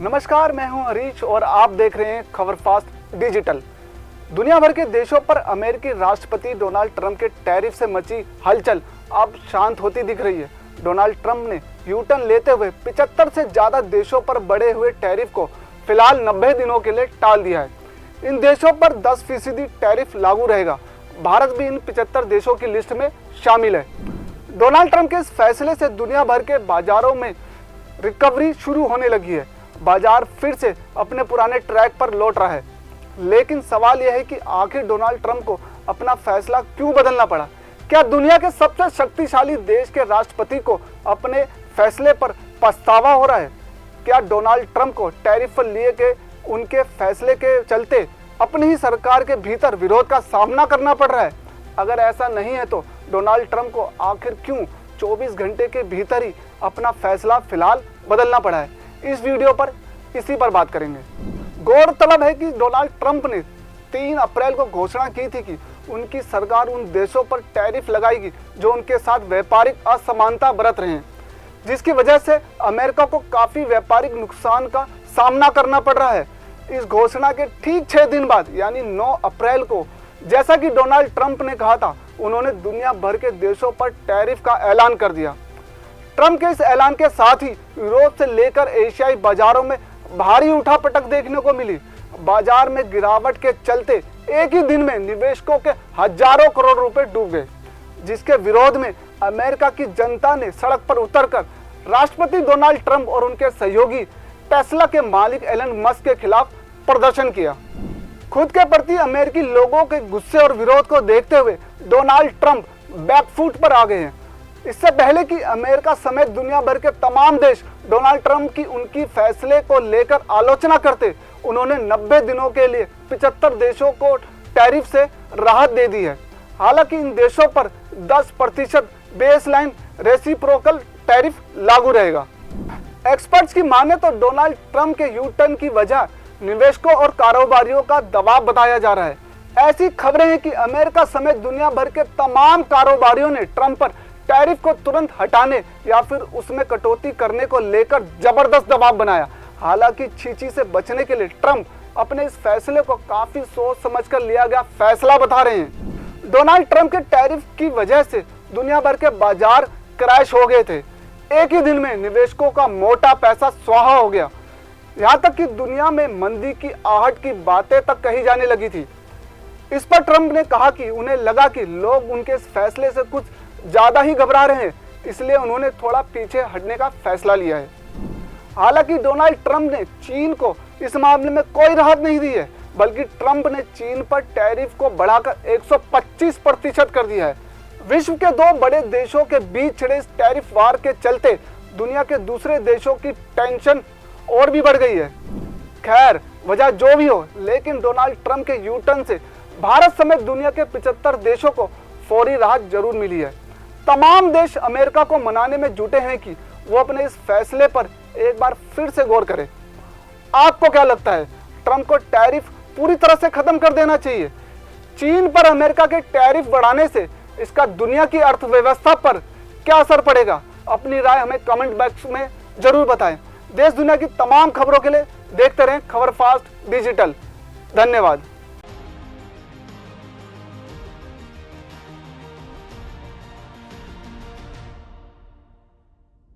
नमस्कार, मैं हूं हरीश और आप देख रहे हैं खबर फास्ट डिजिटल। दुनिया भर के देशों पर अमेरिकी राष्ट्रपति डोनाल्ड ट्रंप के टैरिफ से मची हलचल अब शांत होती दिख रही है। डोनाल्ड ट्रंप ने यू-टर्न लेते हुए 75 से ज्यादा देशों पर बढ़े हुए टैरिफ को फिलहाल 90 दिनों के लिए टाल दिया है। इन देशों पर 10% टैरिफ लागू रहेगा। भारत भी इन 75 देशों की लिस्ट में शामिल है। डोनाल्ड ट्रंप के इस फैसले से दुनिया भर के बाजारों में रिकवरी शुरू होने लगी है। बाजार फिर से अपने पुराने ट्रैक पर लौट रहा है। लेकिन सवाल यह है कि आखिर डोनाल्ड ट्रंप को अपना फैसला क्यों बदलना पड़ा? क्या दुनिया के सबसे शक्तिशाली देश के राष्ट्रपति को अपने फैसले पर पछतावा हो रहा है? क्या डोनाल्ड ट्रंप को टैरिफ पर लिए गए उनके फैसले के चलते अपनी ही सरकार के भीतर विरोध का सामना करना पड़ रहा है? अगर ऐसा नहीं है तो डोनाल्ड ट्रंप को आखिर क्यों 24 घंटे के भीतर ही अपना फैसला फिलहाल बदलना पड़ा है? इस वीडियो पर इसी पर बात करेंगे। गौरतलब है कि डोनाल्ड ट्रंप ने 3 अप्रैल को घोषणा की थी कि उनकी सरकार उन देशों पर टैरिफ लगाएगी जो उनके साथ व्यापारिक असमानता बरत रहे हैं, जिसकी वजह से अमेरिका को काफी व्यापारिक नुकसान का सामना करना पड़ रहा है। इस घोषणा के ठीक 6 दिन बाद यानी 9 अप्रैल को, जैसा कि डोनाल्ड ट्रंप ने कहा था, उन्होंने दुनिया भर के देशों पर टैरिफ का ऐलान कर दिया। ट्रंप के इस ऐलान के साथ ही यूरोप से लेकर एशियाई बाजारों में भारी उठापटक देखने को मिली। बाजार में गिरावट के चलते एक ही दिन में निवेशकों के हजारों करोड़ रुपए डूब गए, जिसके विरोध में अमेरिका की जनता ने सड़क पर उतरकर राष्ट्रपति डोनाल्ड ट्रंप और उनके सहयोगी टेस्ला के मालिक एलन मस्क के खिलाफ प्रदर्शन किया। खुद के प्रति अमेरिकी लोगों के गुस्से और विरोध को देखते हुए डोनाल्ड ट्रंप बैकफुट पर आ गए हैं। इससे पहले कि अमेरिका समेत दुनिया भर के तमाम देश डोनाल्ड ट्रंप की उनकी फैसले को लेकर आलोचना करते, उन्होंने 90 दिनों के लिए 75 देशों को टैरिफ से राहत दे दी है। हालांकि इन देशों पर 10% बेसलाइन रेसिप्रोकल टैरिफ लागू रहेगा। एक्सपर्ट्स की माने तो डोनाल्ड ट्रंप के यू-टर्न की वजह निवेशकों और कारोबारियों का दबाव बताया जा रहा है। ऐसी खबरें हैं कि अमेरिका समेत दुनिया भर के तमाम कारोबारियों ने ट्रंप पर टैरिफ को तुरंत हटाने या फिर उसमें कटौती करने को लेकर जबरदस्त दबाव बनाया। हालांकि छींची से बचने के लिए ट्रंप अपने इस फैसले को काफी सोच समझकर लिया गया फैसला बता रहे हैं। डोनाल्ड ट्रंप के टैरिफ की वजह से दुनिया भर के बाजार क्रैश हो गए थे। एक ही दिन में निवेशकों का मोटा पैसा स्वाहा हो गया। यहाँ तक कि दुनिया में मंदी की आहट की बातें तक कही जाने लगी थी। इस पर ट्रंप ने कहा कि उन्हें लगा कि लोग उनके इस फैसले से कुछ ज्यादा ही घबरा रहे हैं, इसलिए उन्होंने थोड़ा पीछे हटने का फैसला लिया है। हालांकि डोनाल्ड ट्रंप ने चीन को इस मामले में कोई राहत नहीं दी है, बल्कि ट्रंप ने चीन पर टैरिफ को बढ़ाकर 125% कर दिया है। विश्व के 2 बड़े देशों के बीच छिड़े इस टैरिफ वार के चलते दुनिया के दूसरे देशों की टेंशन और भी बढ़ गई है। खैर, वजह जो भी हो, लेकिन डोनाल्ड ट्रंप के यू-टर्न से भारत समेत दुनिया के 75 देशों को फौरी राहत जरूर मिली है। तमाम देश अमेरिका को मनाने में जुटे हैं कि वो अपने इस फैसले पर एक बार फिर से गौर करें। आपको क्या लगता है, ट्रंप को टैरिफ पूरी तरह से खत्म कर देना चाहिए? चीन पर अमेरिका के टैरिफ बढ़ाने से इसका दुनिया की अर्थव्यवस्था पर क्या असर पड़ेगा? अपनी राय हमें कमेंट बॉक्स में जरूर बताएं। देश दुनिया की तमाम खबरों के लिए देखते रहें खबर फास्ट डिजिटल। धन्यवाद।